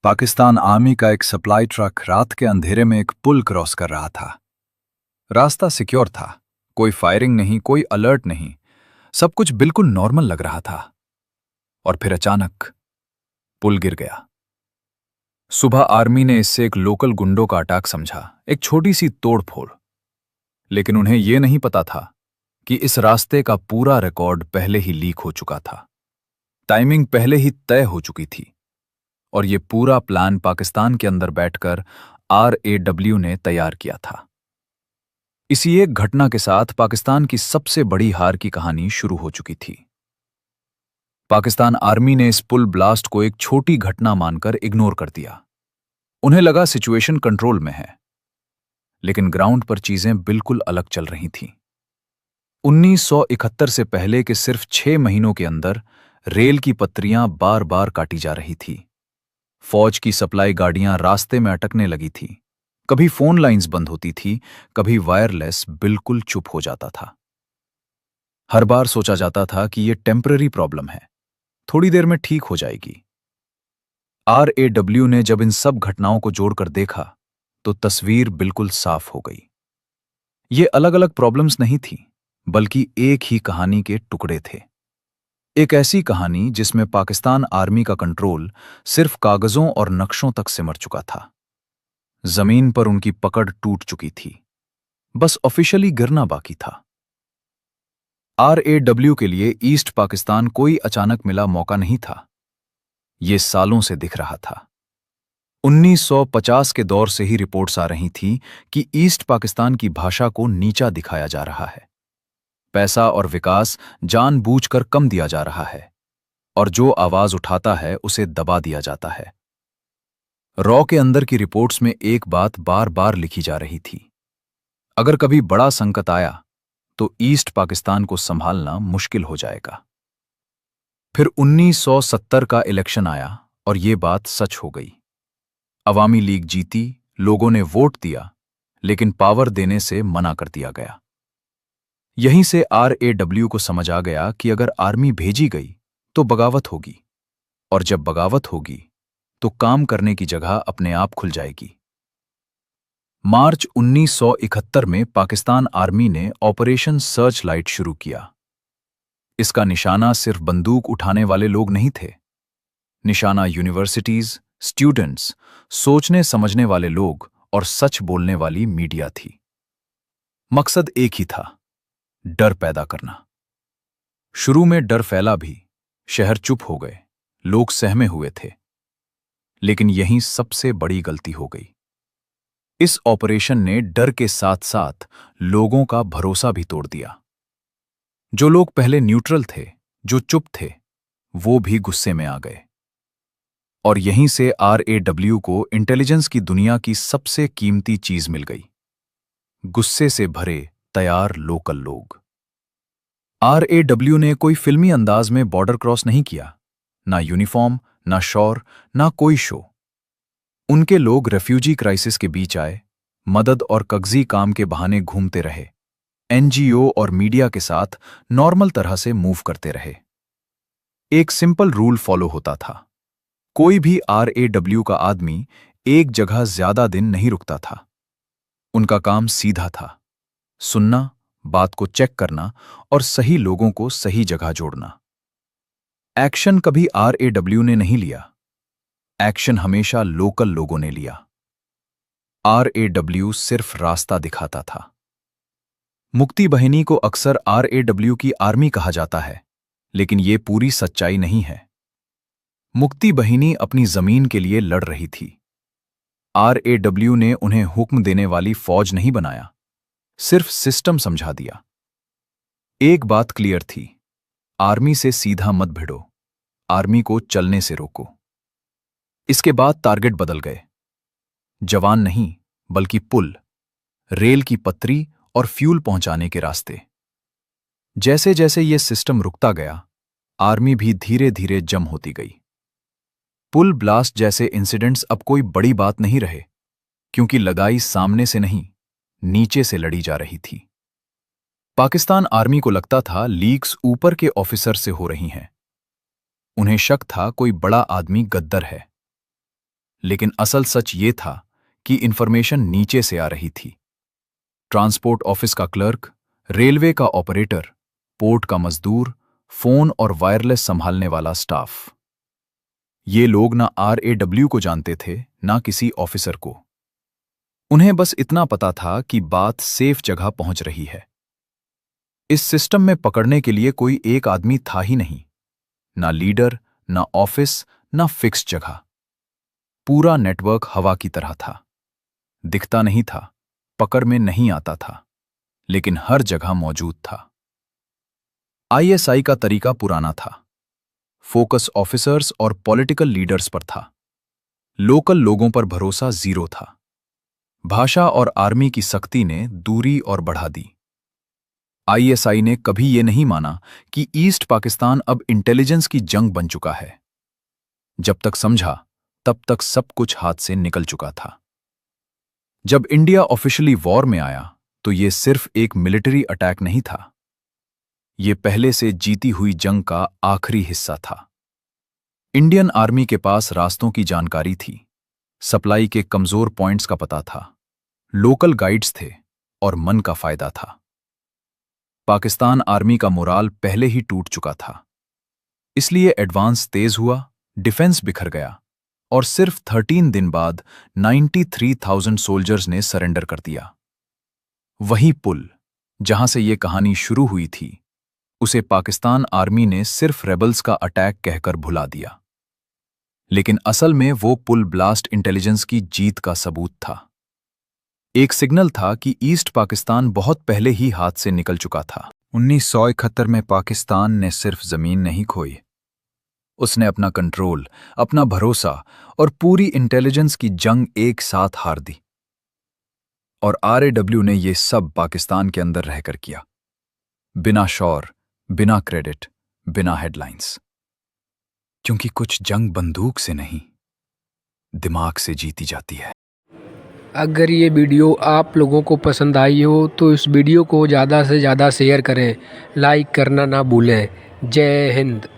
Pakistan army का एक supply truck रात के अंधेरे में एक पुल क्रॉस कर रहा था। रास्ता सिक्योर था, कोई फायरिंग नहीं, कोई अलर्ट नहीं, सब कुछ बिल्कुल नॉर्मल लग रहा था। और फिर अचानक पुल गिर गया। सुबह आर्मी ने इससे एक लोकल गुंडों का अटैक समझा, एक छोटी सी तोड़फोड़। लेकिन उन्हें यह नहीं पता था कि इस रास्ते का पूरा रिकॉर्ड पहले ही लीक हो चुका था। टाइमिंग पहले ही तय हो चुकी थी और यह पूरा प्लान पाकिस्तान के अंदर बैठकर RAW ने तैयार किया था। इसी एक घटना के साथ पाकिस्तान की सबसे बड़ी हार की कहानी शुरू हो चुकी थी। पाकिस्तान आर्मी ने इस पुल ब्लास्ट को एक छोटी घटना मानकर इग्नोर कर दिया। उन्हें लगा सिचुएशन कंट्रोल में है, लेकिन ग्राउंड पर चीजें बिल्कुल अलग चल रही थीं। 1971 से पहले के सिर्फ 6 महीनों के अंदर रेल की पटरियां बार बार काटी जा रही थी। फौज की सप्लाई गाड़ियां रास्ते में अटकने लगी थी। कभी फोन लाइंस बंद होती थी, कभी वायरलेस बिल्कुल चुप हो जाता था। हर बार सोचा जाता था कि यह टेम्पररी प्रॉब्लम है, थोड़ी देर में ठीक हो जाएगी। RAW ने जब इन सब घटनाओं को जोड़कर देखा तो तस्वीर बिल्कुल साफ हो गई। ये अलग अलग प्रॉब्लम्स नहीं थी, बल्कि एक ही कहानी के टुकड़े थे। एक ऐसी कहानी जिसमें पाकिस्तान आर्मी का कंट्रोल सिर्फ कागजों और नक्शों तक सिमट चुका था। जमीन पर उनकी पकड़ टूट चुकी थी, बस ऑफिशियली गिरना बाकी था। RAW के लिए ईस्ट पाकिस्तान कोई अचानक मिला मौका नहीं था, ये सालों से दिख रहा था। 1950 के दौर से ही रिपोर्ट्स आ रही थीं कि ईस्ट पाकिस्तान की भाषा को नीचा दिखाया जा रहा है, पैसा और विकास जानबूझकर कम दिया जा रहा है, और जो आवाज उठाता है उसे दबा दिया जाता है। रॉ के अंदर की रिपोर्ट्स में एक बात बार बार लिखी जा रही थी, अगर कभी बड़ा संकट आया तो ईस्ट पाकिस्तान को संभालना मुश्किल हो जाएगा। फिर 1970 का इलेक्शन आया और ये बात सच हो गई। अवामी लीग जीती, लोगों ने वोट दिया, लेकिन पावर देने से मना कर दिया गया। यहीं से RAW को समझ आ गया कि अगर आर्मी भेजी गई तो बगावत होगी, और जब बगावत होगी तो काम करने की जगह अपने आप खुल जाएगी। मार्च 1971 में पाकिस्तान आर्मी ने ऑपरेशन सर्च लाइट शुरू किया। इसका निशाना सिर्फ बंदूक उठाने वाले लोग नहीं थे। निशाना यूनिवर्सिटीज, स्टूडेंट्स, सोचने समझने वाले लोग और सच बोलने वाली मीडिया थी। मकसद एक ही था, डर पैदा करना। शुरू में डर फैला भी, शहर चुप हो गए, लोग सहमे हुए थे। लेकिन यहीं सबसे बड़ी गलती हो गई। इस ऑपरेशन ने डर के साथ साथ लोगों का भरोसा भी तोड़ दिया। जो लोग पहले न्यूट्रल थे, जो चुप थे, वो भी गुस्से में आ गए। और यहीं से RAW को इंटेलिजेंस की दुनिया की सबसे कीमती चीज मिल गई, गुस्से से भरे तैयार लोकल लोग। RAW ने कोई फिल्मी अंदाज में बॉर्डर क्रॉस नहीं किया, ना यूनिफॉर्म, ना शौर, ना कोई शो। उनके लोग रेफ्यूजी क्राइसिस के बीच आए, मदद और कगजी काम के बहाने घूमते रहे, NGO और मीडिया के साथ नॉर्मल तरह से मूव करते रहे। एक सिंपल रूल फॉलो होता था, कोई भी RAW का आदमी एक जगह ज्यादा दिन नहीं रुकता था। उनका काम सीधा था, सुनना, बात को चेक करना और सही लोगों को सही जगह जोड़ना। एक्शन कभी RAW ने नहीं लिया, एक्शन हमेशा लोकल लोगों ने लिया। RAW सिर्फ रास्ता दिखाता था। मुक्ति बहिनी को अक्सर RAW की आर्मी कहा जाता है, लेकिन ये पूरी सच्चाई नहीं है। मुक्ति बहिनी अपनी जमीन के लिए लड़ रही थी। RAW ने उन्हें हुक्म देने वाली फौज नहीं बनाया, सिर्फ सिस्टम समझा दिया। एक बात क्लियर थी, आर्मी से सीधा मत भिड़ो, आर्मी को चलने से रोको। इसके बाद टारगेट बदल गए, जवान नहीं बल्कि पुल, रेल की पटरी और फ्यूल पहुंचाने के रास्ते। जैसे जैसे ये सिस्टम रुकता गया, आर्मी भी धीरे धीरे जम होती गई। पुल ब्लास्ट जैसे इंसिडेंट्स अब कोई बड़ी बात नहीं रहे, क्योंकि लड़ाई सामने से नहीं, नीचे से लड़ी जा रही थी। पाकिस्तान आर्मी को लगता था लीक्स ऊपर के ऑफिसर से हो रही हैं। उन्हें शक था कोई बड़ा आदमी गद्दर है। लेकिन असल सच ये था कि इंफॉर्मेशन नीचे से आ रही थी। ट्रांसपोर्ट ऑफिस का क्लर्क, रेलवे का ऑपरेटर, पोर्ट का मजदूर, फोन और वायरलेस संभालने वाला स्टाफ। ये लोग ना RAW को जानते थे, ना किसी ऑफिसर को। उन्हें बस इतना पता था कि बात सेफ जगह पहुंच रही है। इस सिस्टम में पकड़ने के लिए कोई एक आदमी था ही नहीं, ना लीडर, ना ऑफिस, ना फिक्स जगह। पूरा नेटवर्क हवा की तरह था। दिखता नहीं था, पकड़ में नहीं आता था, लेकिन हर जगह मौजूद था। ISI का तरीका पुराना था। फोकस ऑफिसर्स और पॉलिटिकल लीडर्स पर था। लोकल लोगों पर भरोसा जीरो था। भाषा और आर्मी की सख्ती ने दूरी और बढ़ा दी। ISI ने कभी ये नहीं माना कि ईस्ट पाकिस्तान अब इंटेलिजेंस की जंग बन चुका है। जब तक समझा, तब तक सब कुछ हाथ से निकल चुका था। जब इंडिया ऑफिशियली वॉर में आया, तो ये सिर्फ एक मिलिट्री अटैक नहीं था। ये पहले से जीती हुई जंग का आखिरी हिस्सा था। इंडियन आर्मी के पास रास्तों की जानकारी थी, सप्लाई के कमजोर पॉइंट्स का पता था, लोकल गाइड्स थे और मन का फायदा था। पाकिस्तान आर्मी का मोराल पहले ही टूट चुका था, इसलिए एडवांस तेज हुआ, डिफेंस बिखर गया और सिर्फ 13 दिन बाद 93,000 सोल्जर्स ने सरेंडर कर दिया। वही पुल जहां से ये कहानी शुरू हुई थी, उसे पाकिस्तान आर्मी ने सिर्फ रेबल्स का अटैक कहकर भुला दिया। लेकिन असल में वो पुल ब्लास्ट इंटेलिजेंस की जीत का सबूत था। एक सिग्नल था कि ईस्ट पाकिस्तान बहुत पहले ही हाथ से निकल चुका था। 1971 में पाकिस्तान ने सिर्फ जमीन नहीं खोई, उसने अपना कंट्रोल, अपना भरोसा और पूरी इंटेलिजेंस की जंग एक साथ हार दी। और RAW ने ये सब पाकिस्तान के अंदर रहकर किया, बिना शौर, बिना क्रेडिट, बिना हेडलाइंस। क्योंकि कुछ जंग बंदूक से नहीं, दिमाग से जीती जाती है। अगर ये वीडियो आप लोगों को पसंद आई हो तो इस वीडियो को ज़्यादा से ज़्यादा शेयर करें, लाइक करना ना भूलें। जय हिंद।